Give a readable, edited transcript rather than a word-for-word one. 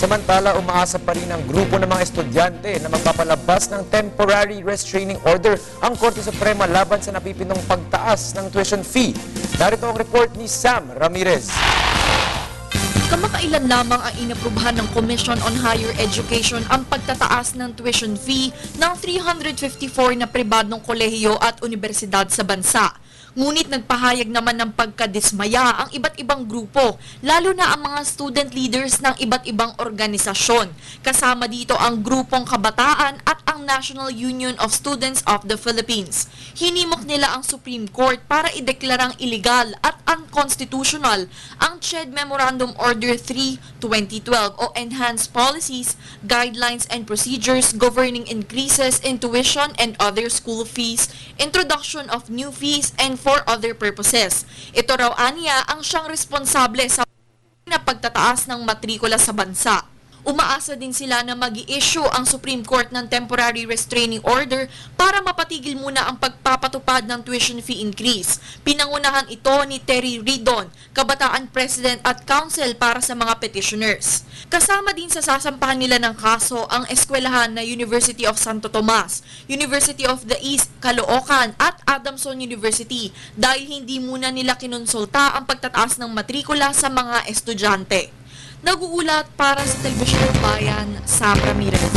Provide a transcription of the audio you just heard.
Samantala, umaasa pa rin ang grupo ng mga estudyante na magpapalabas ng temporary restraining order ang Korte Suprema laban sa napipinong pagtaas ng tuition fee. Narito ang report ni Sam Ramirez. Kamakailan lamang ang inaprubahan ng Commission on Higher Education ang pagtataas ng tuition fee ng 354 na pribadong kolehiyo at universidad sa bansa. Ngunit nagpahayag naman ng pagkadismaya ang iba't ibang grupo, lalo na ang mga student leaders ng iba't ibang organisasyon. Kasama dito ang Grupong Kabataan at ang National Union of Students of the Philippines. Hinimok nila ang Supreme Court para ideklarang illegal at unconstitutional ang CHED Memorandum Order 3-2012 o Enhanced Policies, Guidelines and Procedures Governing Increases in Tuition and Other School Fees, Introduction of New Fees, and for other purposes. Ito raw aniya ang siyang responsable sa pagtataas ng matrikula sa bansa. Umaasa din sila na mag-i-issue ang Supreme Court ng temporary restraining order para mapatigil muna ang pagpapatupad ng tuition fee increase. Pinangunahan ito ni Terry Ridon, Kabataan President at Counsel para sa mga petitioners. Kasama din sa sasampahan nila ng kaso ang eskwelahan na University of Santo Tomas, University of the East, Caloocan at Adamson University dahil hindi muna nila kinonsulta ang pagtataas ng matrikula sa mga estudyante. Nag-uulat para sa Telebisyon ng Bayan, Sam Ramirez.